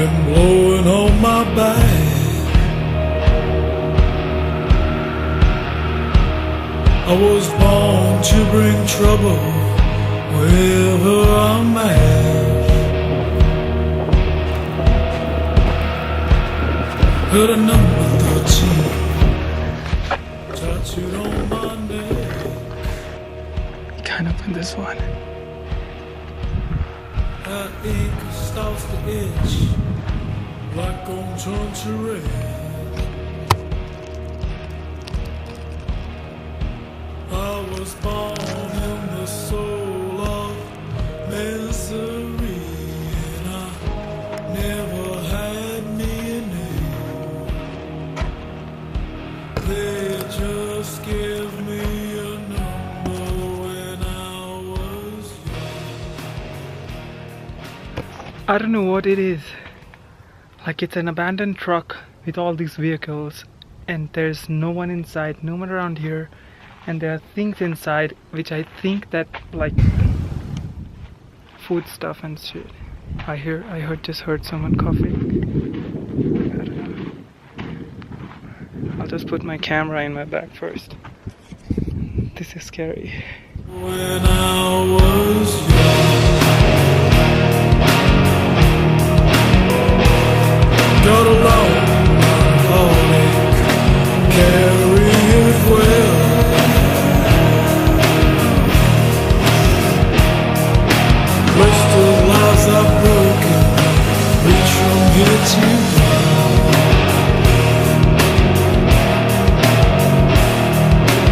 been blowing on my back. I was born to bring trouble wherever I'm at. Heard a number 13 tattooed on my neck. Kind of in this one. That ink starts to itch, black gon' turn to red. I was born in the soul of misery, and I never had me a name. They just gave me a number when I was young. I don't know what it is. Like it's an abandoned truck with all these vehicles, and there's no one inside, no one around here. And there are things inside which I think that like food stuff and shit. Just heard someone coughing. I don't know. I'll just put my camera in my bag first. This is scary. When I was young, got along, heartache, carry it well. Most of lives are broken, reach from here to there.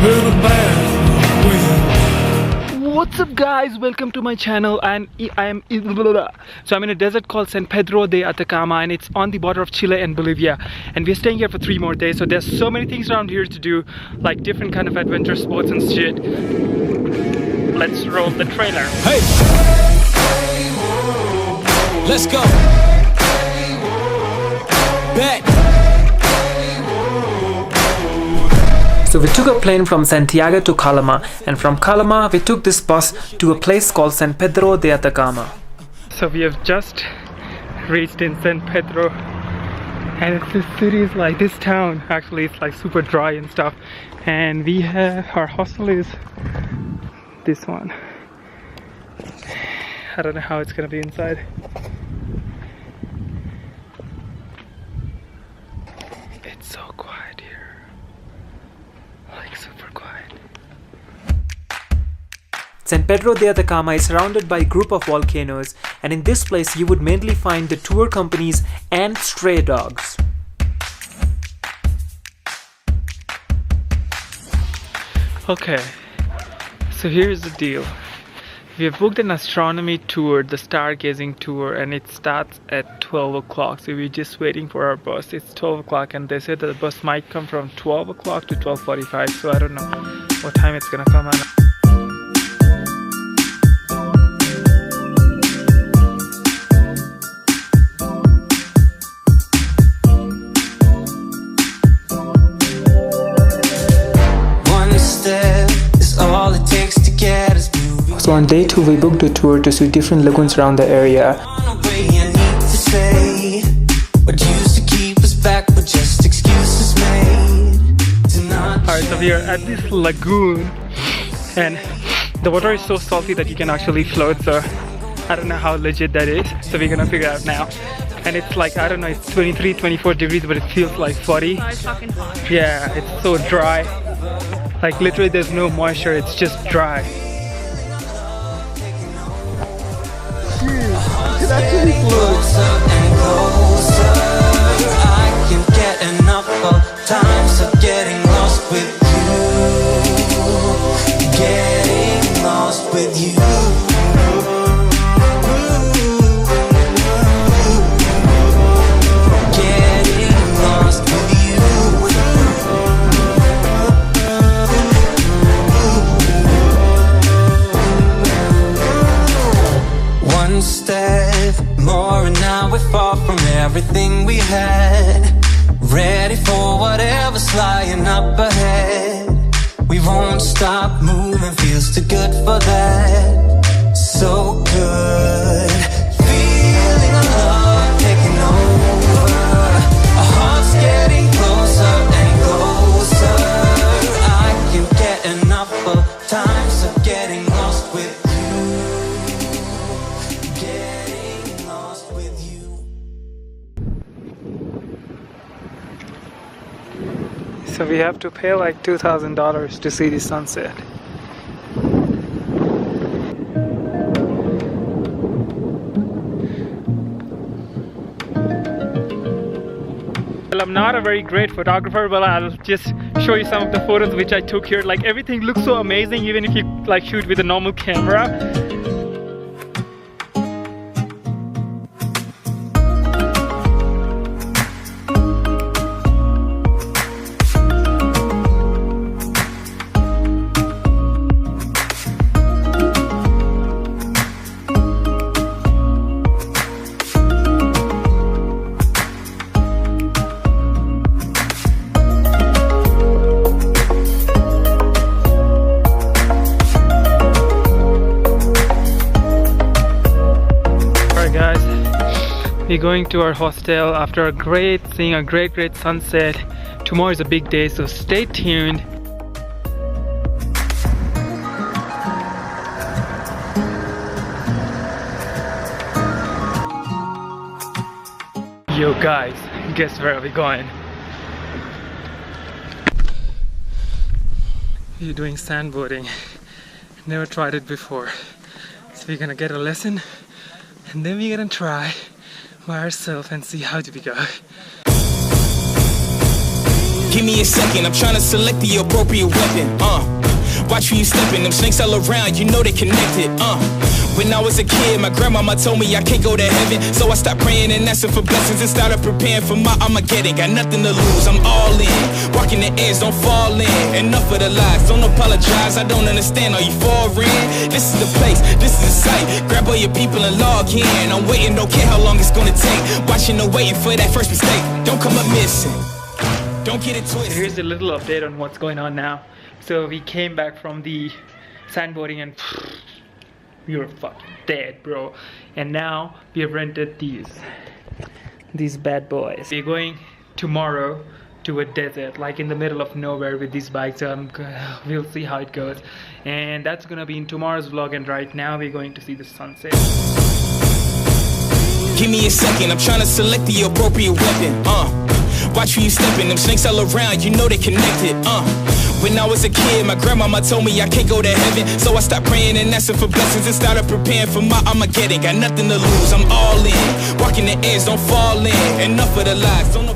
In a bad wind. What's up guys, welcome to my channel, and I'm in a desert called San Pedro de Atacama, and it's on the border of Chile and Bolivia, and we're staying here for 3 more days. So there's so many things around here to do, like different kind of adventure sports and shit. Let's roll the trailer. Hey! Let's go. Bet. So we took a plane from Santiago to Calama, and from Calama we took this bus to a place called San Pedro de Atacama. So we have just reached in San Pedro, and it's this city is like this town. Actually, it's like super dry and stuff. And we have our hostel is this one. I don't know how it's gonna be inside. It's so quiet here, like super quiet. San Pedro de Atacama is surrounded by a group of volcanoes, and in this place you would mainly find the tour companies and stray dogs. Okay, so here's the deal. We have booked an astronomy tour, the stargazing tour, and it starts at 12 o'clock. So we're just waiting for our bus. It's 12 o'clock, and they said that the bus might come from 12 o'clock to 12:45. So I don't know what time it's gonna come on. So on day 2 we booked a tour to see different lagoons around the area. Alright, so we are at this lagoon, and the water is so salty that you can actually float, so I don't know how legit that is, so we're gonna figure out now. And it's like, I don't know, it's 23, 24 degrees, but it feels like 40. Oh, it's fucking hot. Yeah, it's so dry. Like literally there's no moisture, it's just dry. It actually floats. I can get enough of times of getting lost with you. Getting lost with you. Getting lost with you. One step more and now we're far from everything we had. Ready for whatever's lying up ahead. We won't stop moving, feels too good for that. So good. Feeling our love taking over. So we have to pay like $2,000 to see the sunset. Well, I'm not a very great photographer, but I'll just show you some of the photos which I took here. Like everything looks so amazing even if you like shoot with a normal camera. We're going to our hostel after seeing a great sunset. Tomorrow is a big day, so stay tuned. Yo guys, guess where we're going? We're doing sandboarding. Never tried it before. So we're gonna get a lesson and then we're gonna try by ourselves and see how do we go. Give me a second, I'm trying to select the appropriate weapon. Watch where you stepping, them snakes all around, you know they connected. When I was a kid, my grandmama told me I can't go to heaven, so I stopped praying and asking for blessings and started preparing for my Armageddon. Got nothing to lose, I'm all in. Walking the edge, don't fall in. Enough of the lies, don't apologize, I don't understand, are you foreign? This is the place, this is the site. Grab all your people and log in. I'm waiting, don't care how long it's gonna take. Watching and waiting for that first mistake. Don't come up missing, don't get it twisted. Here's a little update on what's going on now. So we came back from the sandboarding and we were fucking dead, bro. And now we have rented these bad boys. We're going tomorrow to a desert, like in the middle of nowhere with these bikes. So we'll see how it goes. And that's gonna be in tomorrow's vlog. And right now we're going to see the sunset. Give me a second, I'm trying to select the appropriate weapon. Watch where you stepping, them snakes all around, you know they connected. When I was a kid, my grandmama told me I can't go to heaven, so I stopped praying and asking for blessings and started preparing for my Armageddon. Got nothing to lose, I'm all in. Walking the edge, don't fall in. Enough of the lies, don't